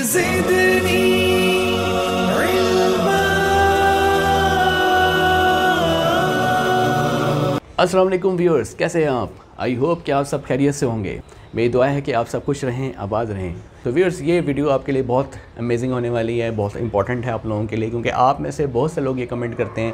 ज़िदनी अस्सलाम वालेकुम व्यूअर्स, कैसे हैं आप? आई होप कि आप सब खैरियत से होंगे। मेरी दुआ है कि आप सब खुश रहें, आबाद रहें। तो व्यूअर्स, ये वीडियो आपके लिए बहुत अमेजिंग होने वाली है, बहुत इंपॉर्टेंट है आप लोगों के लिए, क्योंकि आप में से बहुत से लोग ये कमेंट करते हैं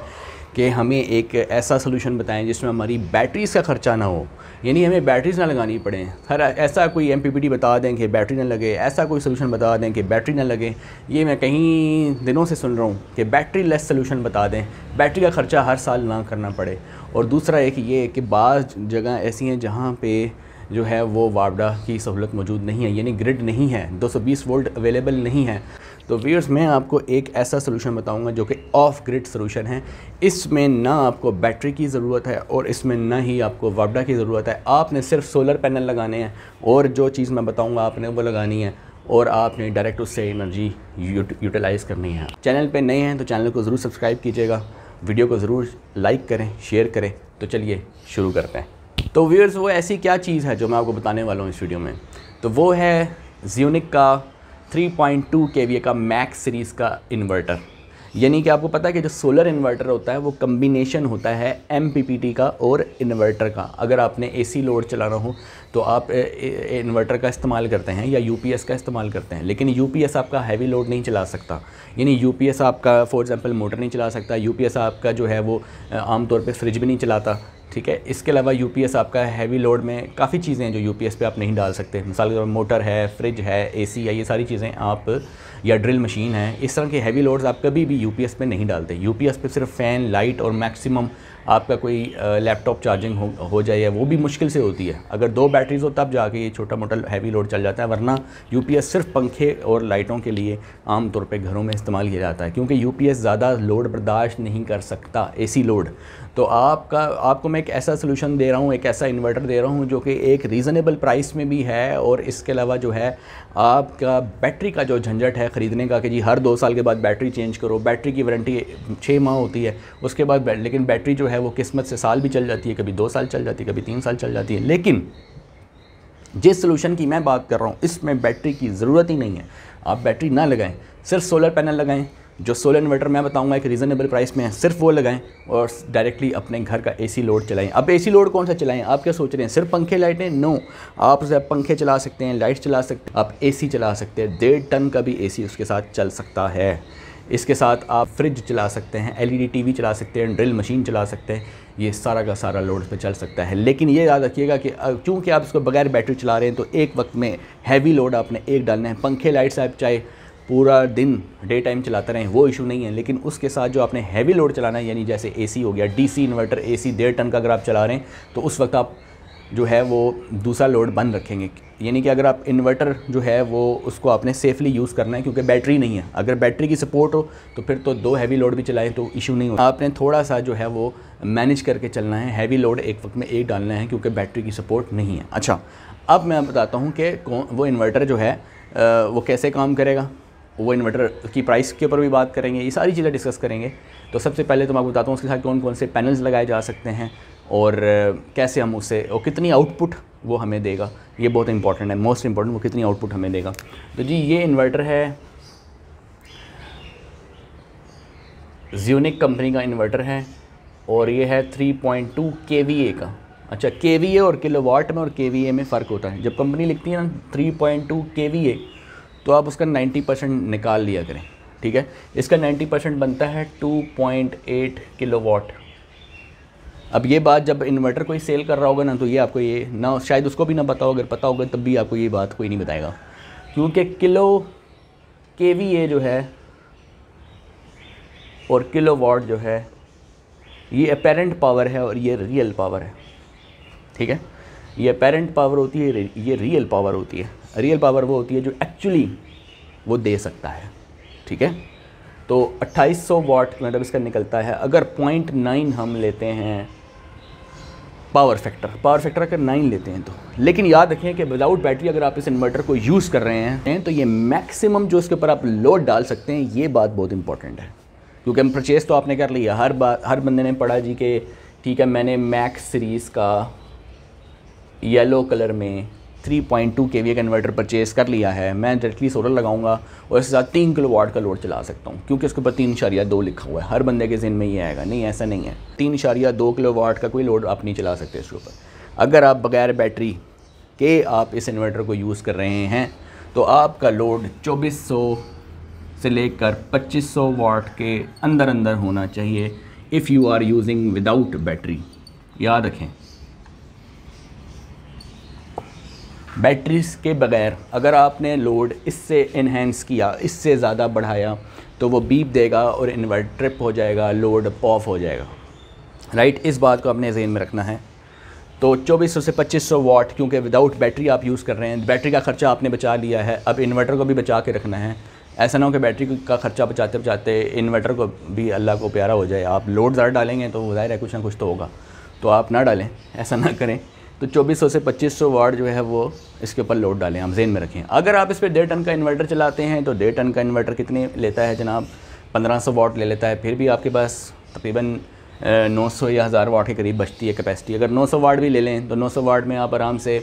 कि हमें एक ऐसा सोल्यूशन बताएं जिसमें हमारी बैटरीज़ का ख़र्चा ना हो, यानी हमें बैटरीज़ ना लगानी पड़े। हर ऐसा कोई MPPT बता दें कि बैटरी ना लगे, ऐसा कोई सोल्यूशन बता दें कि बैटरी ना लगे। ये मैं कई दिनों से सुन रहा हूँ कि बैटरी लेस सोल्यूशन बता दें, बैटरी का ख़र्चा हर साल ना करना पड़े। और दूसरा एक ये कि बाज़ जगह ऐसी हैं जहाँ पे जो है वो वापडा की सहूलत मौजूद नहीं है, यानी ग्रिड नहीं है, 220 वोल्ट अवेलेबल नहीं है। तो व्यूअर्स, मैं आपको एक ऐसा सोल्यूशन बताऊंगा जो कि ऑफ ग्रिड सोल्यूशन है। इसमें ना आपको बैटरी की ज़रूरत है और इसमें ना ही आपको वापडा की ज़रूरत है। आपने सिर्फ सोलर पैनल लगाने हैं और जो चीज़ मैं बताऊंगा आपने वो लगानी है और आपने डायरेक्ट उससे एनर्जी यूटिलाइज़ करनी है। चैनल पे नए हैं तो चैनल को ज़रूर सब्सक्राइब कीजिएगा, वीडियो को ज़रूर लाइक करें, शेयर करें। तो चलिए शुरू करते हैं। तो व्यूअर्स, वो ऐसी क्या चीज़ है जो मैं आपको बताने वाला हूँ इस वीडियो में, तो वो है ज़्यूनिक का 3.2 kVA का मैक्स सीरीज़ का इन्वर्टर। यानी कि आपको पता है कि जो सोलर इन्वर्टर होता है वो कम्बिनेशन होता है MPPT का और इन्वर्टर का। अगर आपने AC लोड चलाना हो तो आप इन्वर्टर का इस्तेमाल करते हैं या UPS का इस्तेमाल करते हैं, लेकिन UPS आपका हैवी लोड नहीं चला सकता। यानी UPS आपका फॉर एग्ज़ाम्पल मोटर नहीं चला सकता, UPS आपका जो है वो आमतौर पे फ्रिज भी नहीं चलाता, ठीक है। इसके अलावा UPS आपका हैवी लोड में काफ़ी चीज़ें हैं जो UPS पे आप नहीं डाल सकते। मिसाल के तौर पर मोटर है, फ्रिज है, AC है, ये सारी चीज़ें आप, या ड्रिल मशीन है, इस तरह के हैवी लोड्स आप कभी भी UPS पे नहीं डालते। UPS पे सिर्फ फ़ैन, लाइट और मैक्सिमम आपका कोई लैपटॉप चार्जिंग हो जाए, वो भी मुश्किल से होती है। अगर 2 बैटरीज़ हो तब जाके ये छोटा मोटा हैवी लोड चल जाता है, वरना UPS सिर्फ पंखे और लाइटों के लिए आम तौर पे घरों में इस्तेमाल किया जाता है, क्योंकि UPS ज़्यादा लोड बर्दाश्त नहीं कर सकता, AC लोड। तो आपको मैं एक ऐसा सोल्यूशन दे रहा हूँ, एक ऐसा इन्वर्टर दे रहा हूँ जो कि एक रीज़नेबल प्राइस में भी है, और इसके अलावा जो है आपका बैटरी का जो झंझट है ख़रीदने का कि जी हर 2 साल के बाद बैटरी चेंज करो, बैटरी की वारंटी 6 माह होती है उसके बाद, लेकिन बैटरी जो है वो किस्मत से साल भी चल जाती है, कभी 2 साल चल जाती है, कभी 3 साल चल जाती है। लेकिन जिस सोल्यूशन की मैं बात कर रहा हूँ इसमें बैटरी की ज़रूरत ही नहीं है। आप बैटरी ना लगाएं, सिर्फ सोलर पैनल लगाएं। जो सोलर इन्वर्टर मैं बताऊंगा एक रीज़नेबल प्राइस में है, सिर्फ वो लगाएं और डायरेक्टली अपने घर का AC लोड चलाएं। अब AC लोड कौन सा चलाएं? आप क्या सोच रहे हैं, सिर्फ पंखे लाइटें? नो, आप पंखे चला सकते हैं, लाइट्स चला सकते हैं, आप AC चला सकते हैं। 1.5 टन का भी AC उसके साथ चल सकता है। इसके साथ आप फ्रिज चला सकते हैं, LED TV चला सकते हैं, ड्रिल मशीन चला सकते हैं, ये सारा का सारा लोड पे चल सकता है। लेकिन ये याद रखिएगा कि चूँकि आप इसको बगैर बैटरी चला रहे हैं तो एक वक्त में हैवी लोड आपने एक डालना है। पंखे लाइट्स आप चाहे पूरा दिन डे टाइम चलाते रहें, वो इशू नहीं है, लेकिन उसके साथ जो आपने हैवी लोड चलाना है, यानी जैसे AC हो गया, DC इन्वर्टर AC 1.5 टन का अगर आप चला रहे हैं तो उस वक्त आप जो है वो दूसरा लोड बंद रखेंगे। यानी कि अगर आप इन्वर्टर जो है वो उसको आपने सेफली यूज़ करना है, क्योंकि बैटरी नहीं है। अगर बैटरी की सपोर्ट हो तो फिर तो 2 हैवी लोड भी चलाएं तो इशू नहीं हो। आपने थोड़ा सा जो है वो मैनेज करके चलना है, हैवी लोड एक वक्त में एक डालना है, क्योंकि बैटरी की सपोर्ट नहीं है। अच्छा, अब मैं बताता हूँ कि वो इन्वर्टर जो है वो कैसे काम करेगा, वो इन्वर्टर की प्राइस के ऊपर भी बात करेंगे, ये सारी चीज़ें डिस्कस करेंगे। तो सबसे पहले तो मैं आपको बताता हूँ उसके साथ कौन कौन से पैनल्स लगाए जा सकते हैं और कैसे हम उससे, और कितनी आउटपुट वो हमें देगा। ये बहुत इंपॉर्टेंट है, मोस्ट इंपॉर्टेंट, वो कितनी आउटपुट हमें देगा। तो जी ये इन्वर्टर है, ज़्यूनिक कंपनी का इन्वर्टर है और ये है 3.2 kVA का। अच्छा, kVA और किलोवाट में और kVA में फ़र्क होता है। जब कंपनी लिखती है ना 3.2 kVA तो आप उसका 90% निकाल लिया करें, ठीक है। इसका 90% बनता है 2.8 किलोवाट। अब ये बात जब इन्वर्टर कोई सेल कर रहा होगा ना तो ये आपको ये ना, शायद उसको भी ना पता हो, अगर पता होगा तब भी आपको ये बात कोई नहीं बताएगा, क्योंकि kVA जो है और किलोवाट जो है ये अपेरेंट पावर है और ये रियल पावर है, ठीक है। ये अपेरेंट पावर होती है, ये रियल पावर होती है। रियल पावर वो होती है जो एक्चुअली वो दे सकता है, ठीक है। तो 2800 वाट मतलब इसका निकलता है। अगर 0.9 हम लेते हैं पावर फैक्टर अगर 9 लेते हैं तो, लेकिन याद रखें कि विदाउट बैटरी अगर आप इस इन्वर्टर को यूज़ कर रहे हैं तो ये मैक्सिमम जो इसके ऊपर आप लोड डाल सकते हैं, ये बात बहुत इंपॉर्टेंट है। क्योंकि हम परचेज़ तो आपने कर लिया, हर बंदे ने पढ़ा जी कि ठीक है मैंने मैक्स सीरीज़ का येलो कलर में 3.2 kVA कन्वर्टर परचेज़ कर लिया है, मैं डायरेक्टली सोलर लगाऊंगा और इसके साथ 3 किलोवाट का लोड चला सकता हूँ, क्योंकि उसके ऊपर 3.2 लिखा हुआ है। हर बंदे के ज़हन में ये आएगा, नहीं ऐसा नहीं है, 3.2 किलोवाट का कोई लोड आप नहीं चला सकते इसके ऊपर। अगर आप बगैर बैटरी के आप इस इन्वर्टर को यूज़ कर रहे हैं तो आपका लोड 2400 से लेकर 2500 वाट के अंदर अंदर होना चाहिए if you are using without battery. याद रखें, बैटरीज के बगैर अगर आपने लोड इससे इन्हेंस किया, इससे ज़्यादा बढ़ाया, तो वो बीप देगा और इन्वर्टर ट्रिप हो जाएगा, लोड ऑफ हो जाएगा। राइट, इस बात को अपने ज़हन में रखना है। तो 2400 से 2500 वाट, क्योंकि विदाउट बैटरी आप यूज़ कर रहे हैं, बैटरी का ख़र्चा आपने बचा लिया है, अब इन्वर्टर को भी बचा के रखना है। ऐसा ना हो कि बैटरी का ख़र्चा बचाते बचाते इन्वर्टर को भी अल्लाह को प्यारा हो जाए। आप लोड ज़्यादा डालेंगे तो ज़ाहिर है कुछ ना कुछ तो होगा, तो आप ना डालें, ऐसा ना करें। तो 2400 से 2500 वाट जो है वो इसके ऊपर लोड डालें, आप ज़हन में रखें। अगर आप इस पर 1.5 टन का इन्वर्टर चलाते हैं तो 1.5 टन का इन्वर्टर कितने लेता है जनाब? 1500 वाट ले लेता है। फिर भी आपके पास तकरीबन 900 या 1000 वाट के करीब बचती है कैपेसिटी। अगर 900 वाट भी ले लें तो 900 वाट में आप आराम से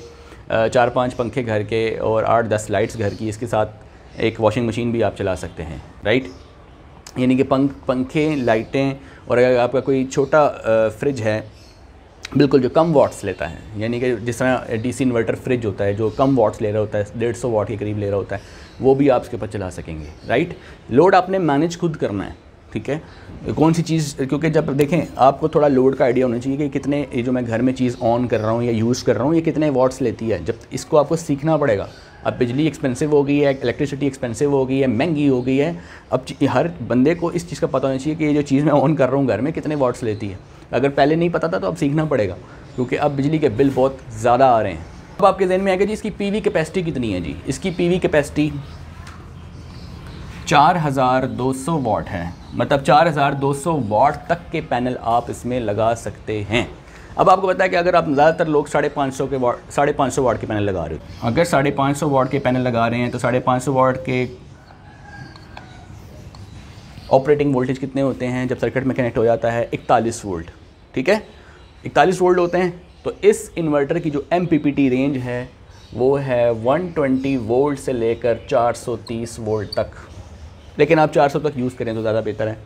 4-5 पंखे घर के और 8-10 लाइट्स घर की, इसके साथ एक वॉशिंग मशीन भी आप चला सकते हैं। राइट, यानी कि पंखे, लाइटें, और अगर आपका कोई छोटा फ्रिज है बिल्कुल जो कम वाट्स लेता है, यानी कि जिस तरह डीसी इन्वर्टर फ्रिज होता है जो कम वाट्स ले रहा होता है, 150 वाट के करीब ले रहा होता है, वो भी आप इसके ऊपर चला सकेंगे। राइट, लोड आपने मैनेज खुद करना है, ठीक है, कौन सी चीज़, क्योंकि जब देखें आपको थोड़ा लोड का आइडिया होना चाहिए कि कितने, ये जो मैं घर में चीज़ ऑन कर रहा हूँ या यूज़ कर रहा हूँ, ये कितने वाट्स लेती है। जब इसको आपको सीखना पड़ेगा। अब बिजली एक्सपेंसिव हो गई है, इलेक्ट्रिसिटी एक्सपेंसिव हो गई है, महंगी हो गई है। अब हर बंदे को इस चीज़ का पता होना चाहिए कि ये जो चीज़ मैं ऑन कर रहा हूँ घर में कितने वाट्स लेती है। अगर पहले नहीं पता था तो अब सीखना पड़ेगा, क्योंकि अब बिजली के बिल बहुत ज़्यादा आ रहे हैं। अब आपके जहन में आएगा जी इसकी पीवी कैपेसिटी कितनी है। जी इसकी पीवी कैपेसिटी 4200 वाट है, मतलब 4200 वाट तक के पैनल आप इसमें लगा सकते हैं। अब आपको पता है कि अगर आप ज़्यादातर लोग 550 वाट के पैनल लगा रहे हो, अगर 550 वाट के पैनल लगा रहे हैं तो 550 वाट के ऑपरेटिंग वोल्टेज कितने होते हैं जब सर्किट में कनेक्ट हो जाता है? 41 वोल्ट। ठीक है, 41 वोल्ट होते हैं। तो इस इन्वर्टर की जो MPPT रेंज है वो है 120 वोल्ट से लेकर 430 वोल्ट तक, लेकिन आप 400 तक यूज़ करें तो ज़्यादा बेहतर है।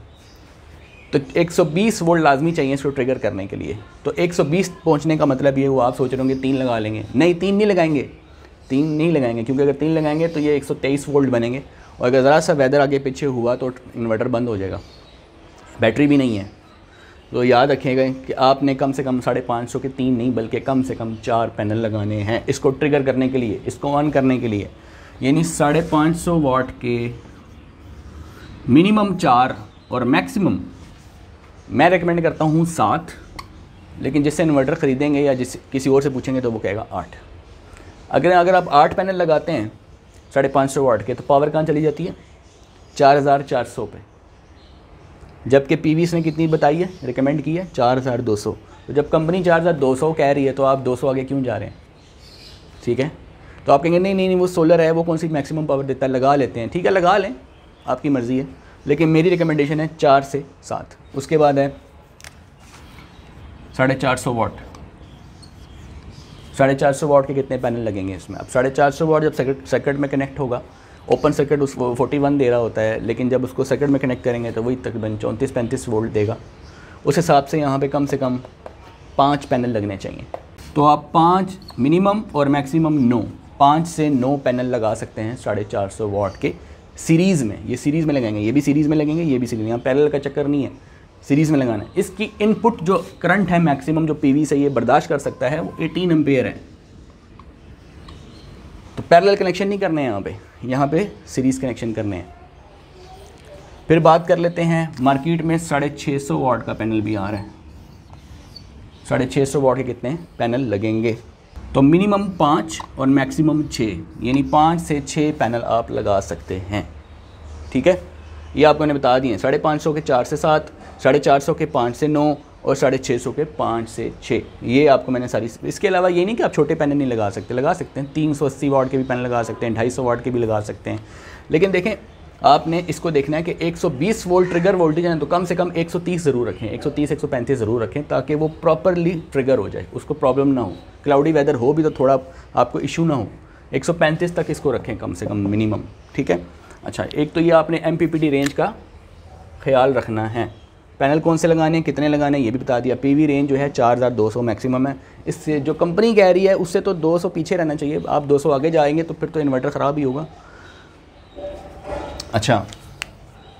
तो 120 वोल्ट लाजमी चाहिए इसको ट्रिगर करने के लिए। तो 120 पहुंचने का मतलब ये हुआ, आप सोच रहे होंगे 3 लगा लेंगे। नहीं, 3 नहीं लगाएंगे, 3 नहीं लगाएंगे, क्योंकि अगर 3 लगाएंगे तो ये 123 वोल्ट बनेंगे, और अगर ज़रा सा वेदर आगे पीछे हुआ तो इन्वर्टर बंद हो जाएगा। बैटरी भी नहीं है, तो याद रखिएगा कि आपने कम से कम 550 के 3 नहीं बल्कि कम से कम 4 पैनल लगाने हैं इसको ट्रिगर करने के लिए, इसको ऑन करने के लिए। यानी 550 वाट के मिनिमम 4 और मैक्सिमम मैं रेकमेंड करता हूँ 7, लेकिन जिससे इन्वर्टर ख़रीदेंगे या किसी और से पूछेंगे तो वो कहेगा 8। अगर आप 8 पैनल लगाते हैं 550 वाट के, तो पावर कहाँ चली जाती है? 4400 पे, जबकि पीवी ने कितनी बताई है, रिकमेंड की है 4200। तो जब कंपनी 4200 कह रही है तो आप 200 आगे क्यों जा रहे हैं? ठीक है, तो आप कहेंगे नहीं वो सोलर है, वो कौन सी मैक्सिमम पावर देता है, लगा लेते हैं। ठीक है, लगा लें, आपकी मर्ज़ी है, लेकिन मेरी रिकमेंडेशन है 4 से 7। उसके बाद है 450 वाट। 450 वाट के कितने पैनल लगेंगे इसमें? अब 450 वाट जब सर्किट में कनेक्ट होगा, ओपन सर्किट उसको 41 दे रहा होता है, लेकिन जब उसको सर्किट में कनेक्ट करेंगे तो वही तकरीबन 34-35 वोल्ट देगा। उस हिसाब से यहाँ पे कम से कम 5 पैनल लगने चाहिए। तो आप 5 मिनिमम और मैक्सिमम 9, 5 से 9 पैनल लगा सकते हैं 450 वाट के सीरीज़ में। ये सीरीज़ में लगाएंगे, ये भी सीरीज़ में लगेंगे, ये भी सीरीज़ में, यहाँ पैरेलल का चक्कर नहीं है, सीरीज़ में लगाना है। इसकी इनपुट जो करंट है मैक्सिमम जो पीवी से ये बर्दाश्त कर सकता है वो 18 एम्पेयर है। तो पैरेलल कनेक्शन नहीं करने हैं यहाँ पे सीरीज़ कनेक्शन करने हैं। फिर बात कर लेते हैं, मार्केट में 650 वाट का पैनल भी आ रहा है। 650 वाट के कितने पैनल लगेंगे? तो मिनिमम 5 और मैक्सिमम 6, यानी 5 से 6 पैनल आप लगा सकते हैं। ठीक है, ये आपको मैंने बता दिए। 550 के 4 से 7, 450 के 5 से 9 और 650 के 5 से 6, ये आपको मैंने सारी। इसके अलावा ये नहीं कि आप छोटे पैनल नहीं लगा सकते हैं। 380 वाट के भी पैनल लगा सकते हैं, 250 वाट के भी लगा सकते हैं। लेकिन देखें आपने इसको देखना है कि 120 वोल्ट ट्रिगर वोल्टेज है तो कम से कम 130 ज़रूर रखें, 130 135 ज़रूर रखें ताकि वो प्रॉपरली ट्रिगर हो जाए, उसको प्रॉब्लम ना हो, क्लाउडी वेदर हो भी तो थोड़ा आपको इशू ना हो। 135 तक इसको रखें कम से कम मिनिमम, ठीक है। अच्छा, एक तो ये आपने MPPT रेंज का ख्याल रखना है। पैनल कौन से लगाने हैं, कितने लगाने हैं, ये भी बता दिया। PV रेंज जो है 4200 मैक्सिमम है, इससे जो कंपनी कह रही है उससे तो 200 पीछे रहना चाहिए। आप 200 आगे जाएंगे तो फिर तो इन्वर्टर ख़राब ही होगा। अच्छा,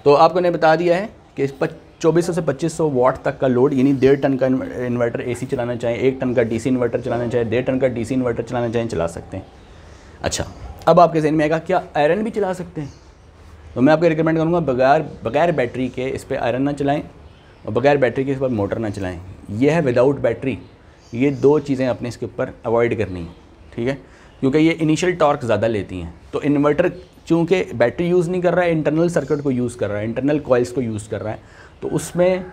तो आपको ने बता दिया है कि 2400 से 2500 वाट तक का लोड, यानी 1.5 टन का इन्वर्टर AC चलाना चाहें, 1 टन का DC इन्वर्टर चलाना चाहें, 1.5 टन का DC इन्वर्टर चलाना चाहें, चला सकते हैं। अच्छा, अब आपके जहन में आएगा क्या आयरन भी चला सकते हैं? तो मैं आपको रिकमेंड करूँगा बगैर बैटरी के इस पर आयरन ना चलाएँ और बगैर बैटरी के इस पर मोटर ना चलाएँ। यह है विदाउट बैटरी, ये 2 चीज़ें अपने इसके ऊपर अवॉइड करनी है, ठीक है, क्योंकि ये इनिशियल टॉर्क ज़्यादा लेती हैं। तो इन्वर्टर चूँकि बैटरी यूज़ नहीं कर रहा है, इंटरनल सर्किट को यूज़ कर रहा है, इंटरनल कॉइल्स को यूज़ कर रहा है, तो उसमें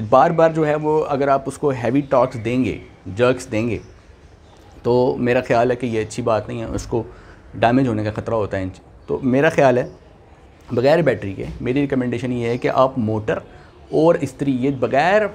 बार बार जो है वो अगर आप उसको हैवी टॉर्क्स देंगे, जर्क्स देंगे, तो मेरा ख़्याल है कि ये अच्छी बात नहीं है, उसको डैमेज होने का ख़तरा होता है। तो मेरा ख़्याल है बग़ैर बैटरी के मेरी रिकमेंडेशन ये है कि आप मोटर और इस्त्री ये बग़ैर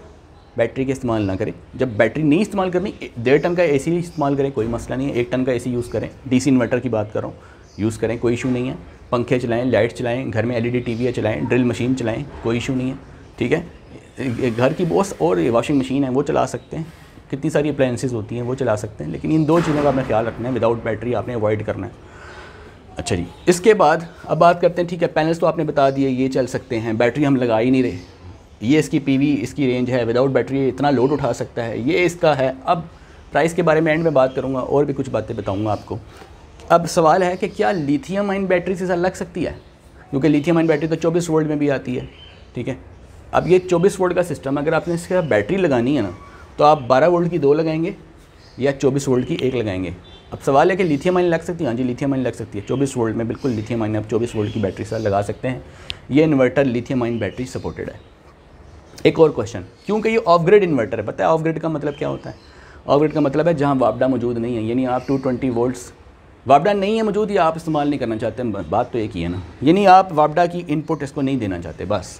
बैटरी के इस्तेमाल ना करें। जब बैटरी नहीं इस्तेमाल करनी, 1.5 टन का AC इस्तेमाल करें, कोई मसला नहीं है। 1 टन का AC यूज़ करें, DC इन्वर्टर की बात कर रहा हूँ, यूज़ करें, कोई इशू नहीं है। पंखे चलाएं, लाइट चलाएं, घर में LED TV चलाएं, ड्रिल मशीन चलाएं, कोई इशू नहीं है, ठीक है। घर की बॉस और वॉशिंग मशीन है वो चला सकते हैं, कितनी सारी अप्लायंसेस होती हैं वो चला सकते हैं, लेकिन इन 2 चीज़ों का आपने ख्याल रखना है, विदाउट बैटरी आपने अवॉइड करना है। अच्छा जी, इसके बाद अब बात करते हैं, ठीक है, पैनल्स तो आपने बता दिए ये चल सकते हैं, बैटरी हम लगा ही नहीं रहे, ये इसकी PV इसकी रेंज है, विदाउट बैटरी इतना लोड उठा सकता है, ये इसका है। अब प्राइस के बारे में एंड में बात करूँगा और भी कुछ बातें बताऊँगा आपको। अब सवाल है कि क्या लिथियम आयन बैटरी से लग सकती है, क्योंकि लिथियम आयन बैटरी तो 24 वोल्ट में भी आती है, ठीक है। अब ये 24 वोल्ट का सिस्टम, अगर आपने इसके साथ बैटरी लगानी है ना, तो आप 12 वोल्ट की 2 लगाएंगे या 24 वोल्ट की 1 लगाएंगे। अब सवाल है कि लिथियम आयन लग सकती है? हाँ जी, लिथियम आयन लग सकती है 24 वोल्ट में, बिल्कुल लिथियम आयन आप 24 वोल्ट की बैटरी से लगा सकते हैं। ये inverter lithium ion battery supported है। एक और क्वेश्चन, क्योंकि ये ऑफ ग्रिड इन्वर्टर है, पता है ऑफ ग्रिड का मतलब क्या होता है? ऑफ ग्रिड का मतलब है जहाँ वापडा मौजूद नहीं है, यानी आप 220 वोल्ट्स वापडा नहीं है मौजूद या आप इस्तेमाल नहीं करना चाहते, बात तो एक ही है ना, यानी आप वापडा की इनपुट इसको नहीं देना चाहते। बस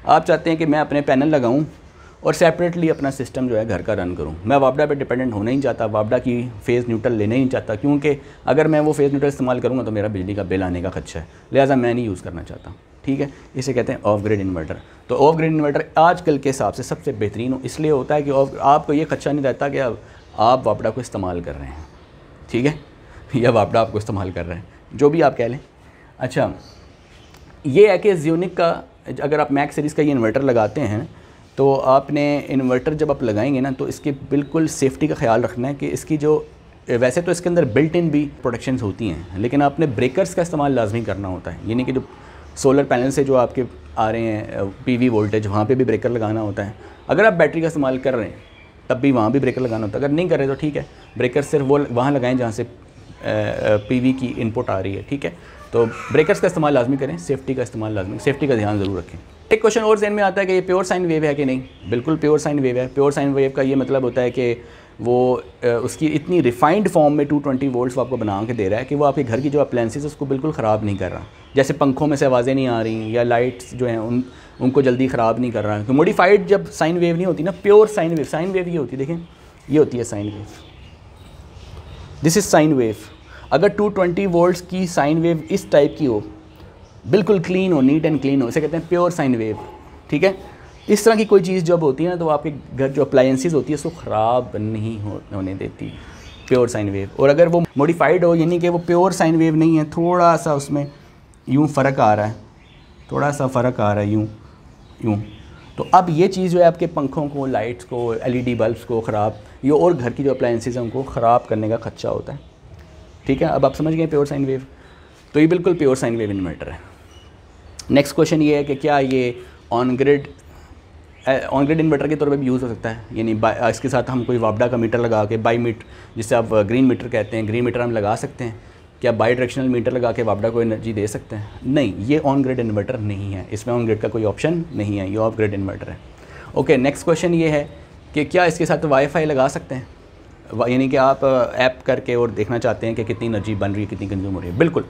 आप चाहते हैं कि मैं अपने पैनल लगाऊं और सेपरेटली अपना सिस्टम जो है घर का रन करूं। मैं वापडा पे डिपेंडेंट होना ही चाहता, वापडा की फेज़ न्यूट्रल लेना ही चाहता, क्योंकि अगर मैं वो फेज़ न्यूट्रल इस्तेमाल करूँगा तो मेरा बिजली का बिल आने का खदशा है, लिहाजा मैं नहीं यूज़ करना चाहता, ठीक है। इसे कहते हैं ऑफ ग्रिड इन्वर्टर। तो ऑफ ग्रिड इन्वर्टर आजकल के हिसाब से सबसे बेहतरीन इसलिए होता है कि आपको ये खदशा नहीं रहता कि आप वापडा को इस्तेमाल कर रहे हैं, ठीक है, या वापडा आपको इस्तेमाल कर रहे हैं, जो भी आप कह लें। अच्छा, ये है कि ज़्यूनिक का अगर आप मैक्स सीरीज़ का ये इन्वर्टर लगाते हैं तो आपने इन्वर्टर जब आप लगाएंगे ना तो इसके बिल्कुल सेफ्टी का ख्याल रखना है कि इसकी जो वैसे तो इसके अंदर बिल्ट इन भी प्रोटेक्शंस होती हैं, लेकिन आपने ब्रेकर्स का इस्तेमाल लाजमी करना होता है, यानी कि जो सोलर पैनल से जो आपके आ रहे हैं PV वोल्टेज, वहाँ पे भी ब्रेकर लगाना होता है। अगर आप बैटरी का इस्तेमाल कर रहे हैं तब भी वहाँ भी ब्रेकर लगाना होता है, अगर नहीं कर रहे तो ठीक है, ब्रेकर सिर्फ वो वहाँ लगाएं जहाँ से PV की इनपुट आ रही है, ठीक है। तो ब्रेकर्स का इस्तेमाल लाजमी करें, सेफ्टी का इस्तेमाल लाजमी, सेफ्टी का ध्यान ज़रूर रखें। एक क्वेश्चन और ज़हन में आता है कि ये प्योर साइन वेव है कि नहीं? बिल्कुल प्योर साइन वेव है। प्योर साइन वेव का ये मतलब होता है कि वो उसकी इतनी रिफाइंड फॉर्म में 220 वोल्ट्स आपको बना के दे रहा है कि वो आपके घर की जो अप्लायंसेस उसको बिल्कुल ख़राब नहीं कर रहा, जैसे पंखों में से आवाज़ें नहीं आ रही या लाइट्स जो हैं उनको जल्दी ख़राब नहीं कर रहा है। तो मॉडिफाइड जब साइन वेव नहीं होती ना, प्योर साइन वेव ये होती है, देखें ये होती है sine wave, this is sine wave. अगर 220 वोल्ट्स की साइन वेव इस टाइप की हो, बिल्कुल क्लीन हो, नीट एंड क्लीन हो, इसे कहते हैं प्योर साइन वेव, ठीक है। इस तरह की कोई चीज़ जब होती है ना तो आपके घर जो अप्लायंसेस होती है उसको ख़राब नहीं होने देती, प्योर साइन वेव। और अगर वो मॉडिफाइड हो, यानी कि वो प्योर साइन वेव नहीं है, थोड़ा सा उसमें यूँ फ़र्क आ रहा है, थोड़ा सा फ़र्क आ रहा है यूँ, तो अब ये चीज़ जो है आपके पंखों को, लाइट्स को, LED बल्ब्स को ख़राब, ये और घर की जो अप्लायंसेस हैं उनको ख़राब करने का खदशा होता है, ठीक है। अब आप समझ गए प्योर साइन वेव, तो ये बिल्कुल प्योर साइन वेव इन्वर्टर है। नेक्स्ट क्वेश्चन ये है कि क्या ये ऑन ग्रिड इन्वर्टर के तौर पे भी यूज़ हो सकता है, यानी इसके साथ हम कोई वापडा का मीटर लगा के बाई मीट, जिससे आप ग्रीन मीटर कहते हैं, ग्रीन मीटर हम लगा सकते हैं, क्या बाई डायरेक्शनल मीटर लगा के वापडा को एनर्जी दे सकते हैं? नहीं, ये ऑन ग्रिड इन्वर्टर नहीं है, इसमें ऑन ग्रिड का कोई ऑप्शन नहीं है, ये ऑफ ग्रिड इन्वर्टर है। ओके, नेक्स्ट क्वेश्चन ये है कि क्या इसके साथ वाईफाई लगा सकते हैं, यानी कि आप ऐप करके और देखना चाहते हैं कि कितनी एनर्जी बन रही है, कितनी कंज्यूम हो रही है? बिल्कुल,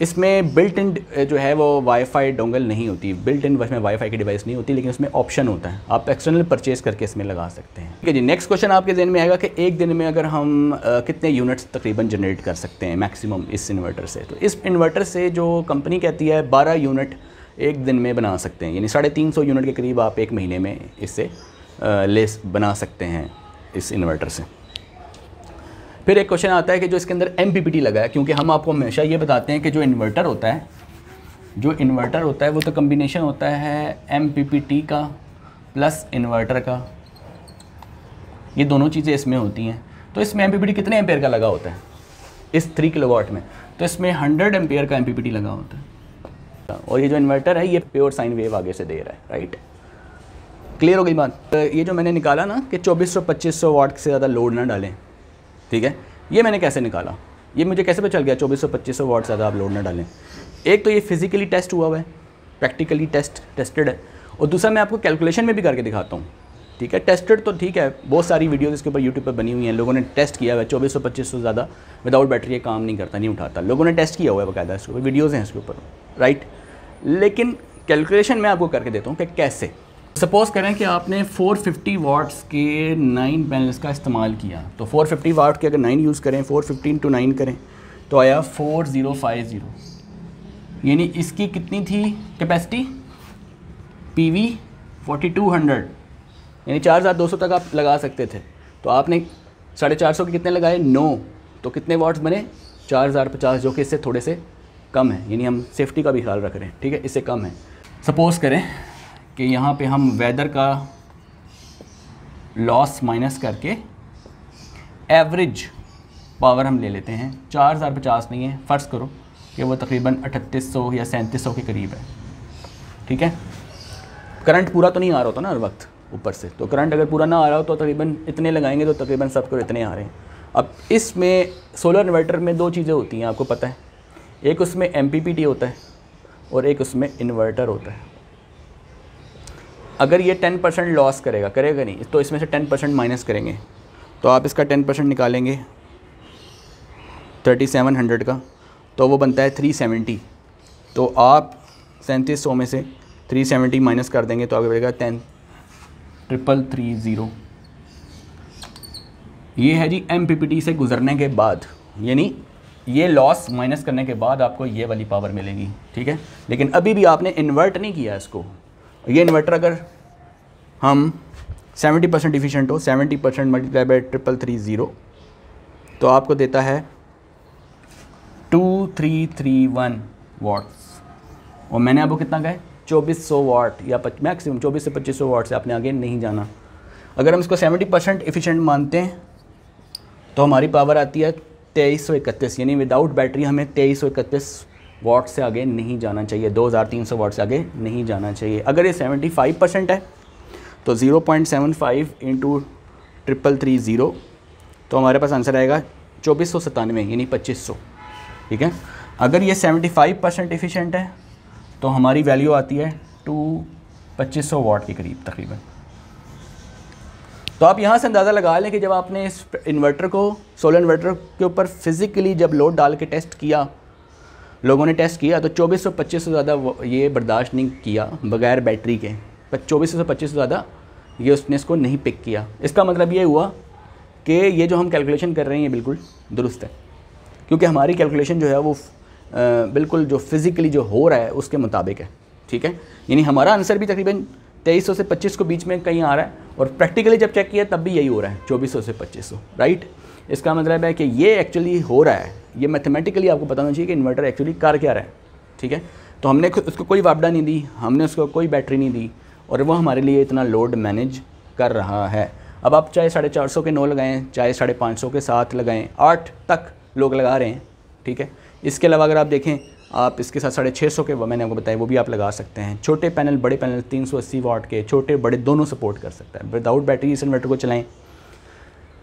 इसमें बिल्ट इन जो है वो वाईफाई डोंगल नहीं होती, बिल्ट इन इसमें वाईफाई की डिवाइस नहीं होती, लेकिन उसमें ऑप्शन होता है, आप एक्सटर्नल परचेज करके इसमें लगा सकते हैं। ठीक है जी, नेक्स्ट क्वेश्चन आपके जहन में आएगा कि एक दिन में अगर हम कितने यूनिट्स तकरीबन जनरेट कर सकते हैं मैक्सिमम इस इन्वर्टर से। तो इस इन्वर्टर से जो कंपनी कहती है 12 यूनिट एक दिन में बना सकते हैं, यानी 350 यूनिट के करीब आप एक महीने में इससे लेस बना सकते हैं इस इन्वर्टर से। फिर एक क्वेश्चन आता है कि जो इसके अंदर MPPT लगा है, क्योंकि हम आपको हमेशा ये बताते हैं कि जो इन्वर्टर होता है वो तो कम्बिनेशन होता है MPPT का प्लस इन्वर्टर का, ये दोनों चीज़ें इसमें होती हैं। तो इसमें MPPT कितने एम्पेयर का लगा होता है इस 3 किलोवाट में? तो इसमें 100 एम्पेयर का MPPT लगा होता है, और ये जो इन्वर्टर है ये प्योर साइन वेव आगे से दे रहा है, राइट। क्लियर हो गई बात। ये जो मैंने निकाला ना कि 2400-2500 वाट से ज़्यादा लोड ना डालें, ठीक है, ये मैंने कैसे निकाला, ये मुझे कैसे पता चल गया 2400-2500 वाट से ज़्यादा आप लोड ना डालें? एक तो ये फिजिकली टेस्ट हुआ है, प्रैक्टिकली टेस्टेड है, और दूसरा मैं आपको कैलकुलेशन में भी करके दिखाता हूँ। ठीक है, टेस्टेड तो ठीक है, बहुत सारी वीडियोज़ इसके ऊपर यूट्यूब पर बनी हुई हैं, लोगों ने टेस्ट किया हुआ है। 2400-2500 ज़्यादा विदाउट बैटरी काम नहीं करता, नहीं उठाता, लोगों ने टेस्ट किया हुआ है बाकायदा, इसके ऊपर वीडियोज़ हैं इसके ऊपर, राइट। लेकिन कैलकुलेशन मैं आपको करके देता हूँ कि कैसे। सपोज़ करें कि आपने 450 वाट्स के 9 पैनल्स का इस्तेमाल किया, तो 450 वाट के अगर 9 यूज़ करें, 415 × 9 करें तो आया 4050, यानी इसकी कितनी थी कैपेसिटी PV 4200, यानी 4200 तक आप लगा सकते थे। तो आपने 450 के कितने लगाए? 9, तो कितने वाट्स बने? 4050, जो कि इससे थोड़े से कम है, यानी हम सेफ्टी का भी ख्याल रख रहे हैं, ठीक है, इससे कम है। सपोज़ करें कि यहाँ पे हम वेदर का लॉस माइनस करके एवरेज पावर हम ले लेते हैं, 4050 नहीं है, फ़र्ज़ करो कि वो तकरीबन 3800 या 3700 के करीब है, ठीक है। करंट पूरा तो नहीं आ रहा होता ना हर वक्त ऊपर से, तो करंट अगर पूरा ना आ रहा हो तो तकरीबन इतने लगाएंगे, तो तकरीबन सबको इतने आ रहे हैं। अब इसमें सोलर इन्वर्टर में 2 चीज़ें होती हैं, आपको पता है, एक उसमें MPPT होता है और एक उसमें इन्वर्टर होता है। अगर ये 10% लॉस करेगा नहीं, तो इसमें से 10% माइनस करेंगे, तो आप इसका 10% निकालेंगे 3700 का, तो वो बनता है 370। तो आप 3700 में से 370 माइनस कर देंगे तो आगे बढ़ेगा 10,330। ये है जी MPPT से गुजरने के बाद, यानी ये लॉस माइनस करने के बाद आपको ये वाली पावर मिलेगी, ठीक है। लेकिन अभी भी आपने इन्वर्ट नहीं किया इसको। ये इन्वर्टर अगर हम 70% इफिशिएंट हो, 70% मल्टीप्लाई बाय 3330, तो आपको देता है 2331 वाट्स। और मैंने आपको कितना कहा है? 2400 वाट या मैक्सिमम 24 से 2500 वाट से आपने आगे नहीं जाना। अगर हम इसको 70% इफिशिएंट मानते हैं तो हमारी पावर आती है 2331, यानी विदाउट बैटरी हमें 2331 वाट से आगे नहीं जाना चाहिए, 2300 वाट से आगे नहीं जाना चाहिए। अगर ये 75% है तो 0.75 × 3330, तो हमारे पास आंसर आएगा 2497, यानी 2500, ठीक है। अगर ये 75% एफिशिएंट है तो हमारी वैल्यू आती है 2500 वाट के करीब तकरीबन। तो आप यहाँ से अंदाज़ा लगा लें कि जब आपने इस इन्वर्टर को, सोलर इन्वर्टर के ऊपर फिज़िकली जब लोड डाल के टेस्ट किया, लोगों ने टेस्ट किया, तो 2400-2500 ज़्यादा ये बर्दाश्त नहीं किया बग़ैर बैटरी के, 2400-2500 ज़्यादा ये उसने इसको नहीं पिक किया। इसका मतलब ये हुआ कि ये जो हम कैलकुलेशन कर रहे हैं ये बिल्कुल दुरुस्त है, क्योंकि हमारी कैलकुलेशन जो है वो बिल्कुल जो फिज़िकली जो हो रहा है उसके मुताबिक है, ठीक है। यानी हमारा आंसर भी तकरीबन 2300 से 25 को बीच में कहीं आ रहा है, और प्रैक्टिकली जब चेक किया तब भी यही हो रहा है, 2400 से 2500, राइट। इसका मतलब है कि ये एक्चुअली हो रहा है, ये मैथमेटिकली आपको पता होना चाहिए कि इन्वर्टर एक्चुअली कर क्या रहा है, ठीक है। तो हमने उसको कोई वापडा नहीं दी, हमने उसको कोई बैटरी नहीं दी, और वो हमारे लिए इतना लोड मैनेज कर रहा है। अब आप चाहे 450 के 9 लगाएं, चाहे 550 के 7 लगाएं, 8 तक लोग लगा रहे हैं, ठीक है। इसके अलावा अगर आप देखें, आप इसके साथ 650 के मैंने आपको बताया वो भी आप लगा सकते हैं। छोटे पैनल, बड़े पैनल 380 वाट के, छोटे बड़े दोनों सपोर्ट कर सकता है। विदाउट बैटरी इस इन्वर्टर को चलाएं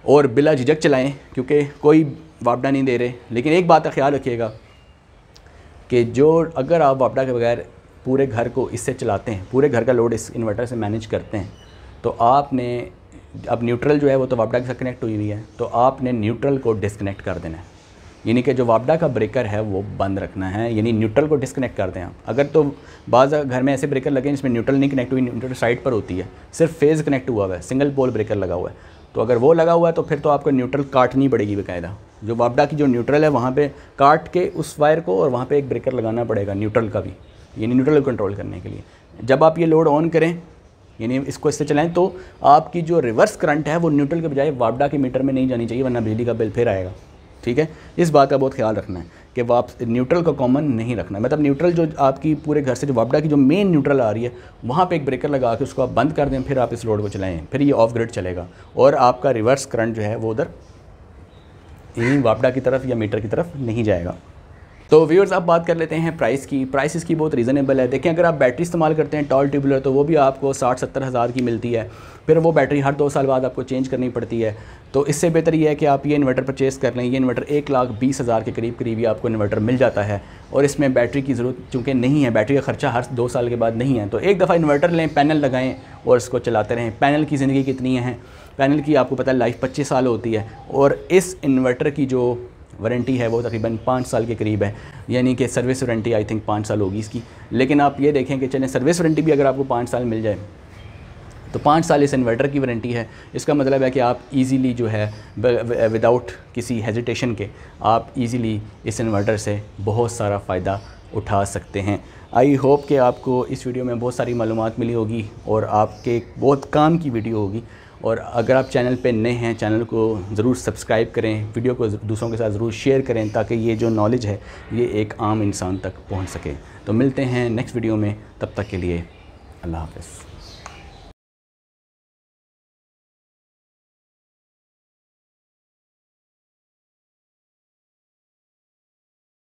और बिला झिझक चलाएं, क्योंकि कोई वापडा नहीं दे रहे। लेकिन एक बात का ख्याल रखिएगा कि जो अगर आप वापडा के बगैर पूरे घर को इससे चलाते हैं, पूरे घर का लोड इस इन्वर्टर से मैनेज करते हैं, तो आपने अब न्यूट्रल जो है वो तो वापडा के साथ कनेक्ट हुई हुई है, तो आपने न्यूट्रल को डिस्कनेक्ट कर देना है, यानी कि जो वापडा का ब्रेकर है वो बंद रखना है, यानी न्यूट्रल को डिस्कनेक्ट कर दें आप। अगर तो बाज़ घर में ऐसे ब्रेकर लगे हैं जिसमें न्यूट्रल नहीं कनेक्ट हुई, न्यूट्रल साइड पर होती है, सिर्फ फेज़ कनेक्ट हुआ है, सिंगल पोल ब्रेकर लगा हुआ है, तो अगर वो लगा हुआ है तो फिर तो आपको न्यूट्रल काटनी पड़ेगी बाकायदा। जो वापडा की जो न्यूट्रल है वहाँ पे काट के उस वायर को और वहाँ पे एक ब्रेकर लगाना पड़ेगा न्यूट्रल का भी, यानी न्यूट्रल को कंट्रोल करने के लिए। जब आप ये लोड ऑन करें, यानी इसको इससे चलाएं, तो आपकी जो रिवर्स करंट है वो न्यूट्रल के बजाय वापडा के मीटर में नहीं जानी चाहिए, वरना बिजली का बिल फिर आएगा। ठीक है, इस बात का बहुत ख्याल रखना है कि न्यूट्रल का कॉमन नहीं रखना, मतलब न्यूट्रल जो आपकी पूरे घर से जो वापडा की जो मेन न्यूट्रल आ रही है वहाँ पे एक ब्रेकर लगा के उसको आप बंद कर दें, फिर आप इस लोड को चलाएं, फिर ये ऑफ ग्रिड चलेगा और आपका रिवर्स करंट जो है वो उधर यहीं वापडा की तरफ या मीटर की तरफ नहीं जाएगा। तो व्यूअर्स अब बात कर लेते हैं प्राइस की। प्राइस इसकी बहुत रीज़नेबल है। देखें, अगर आप बैटरी इस्तेमाल करते हैं टॉल ट्यूबुलर तो वो भी आपको 60-70 हज़ार की मिलती है, फिर वो बैटरी हर 2 साल बाद आपको चेंज करनी पड़ती है। तो इससे बेहतर ये है कि आप ये इन्वर्टर परचेज़ कर लें। ये इन्वर्टर 1,20,000 के करीब ही आपको इन्वर्टर मिल जाता है और इसमें बैटरी की ज़रूरत चूँकि नहीं है, बैटरी का खर्चा हर 2 साल के बाद नहीं है, तो एक दफ़ा इन्वर्टर लें, पैनल लगाएँ और इसको चलाते रहें। पैनल की ज़िंदगी कितनी है, पैनल की आपको पता है लाइफ 25 साल होती है और इस इन्वर्टर की जो वारंटी है वो तकरीबन 5 साल के करीब है, यानी कि सर्विस वारंटी आई थिंक 5 साल होगी इसकी। लेकिन आप ये देखें कि चलें सर्विस वारंटी भी अगर आपको 5 साल मिल जाए तो 5 साल इस इन्वर्टर की वारंटी है। इसका मतलब है कि आप इजीली जो है विदाउट किसी हेजिटेशन के आप इजीली इस इन्वर्टर से बहुत सारा फ़ायदा उठा सकते हैं। आई होप कि आपको इस वीडियो में बहुत सारी मालूमात मिली होगी और आपके बहुत काम की वीडियो होगी। और अगर आप चैनल पे नए हैं, चैनल को ज़रूर सब्सक्राइब करें, वीडियो को दूसरों के साथ ज़रूर शेयर करें ताकि ये जो नॉलेज है ये एक आम इंसान तक पहुंच सके। तो मिलते हैं नेक्स्ट वीडियो में, तब तक के लिए अल्लाह हाफ़िज़।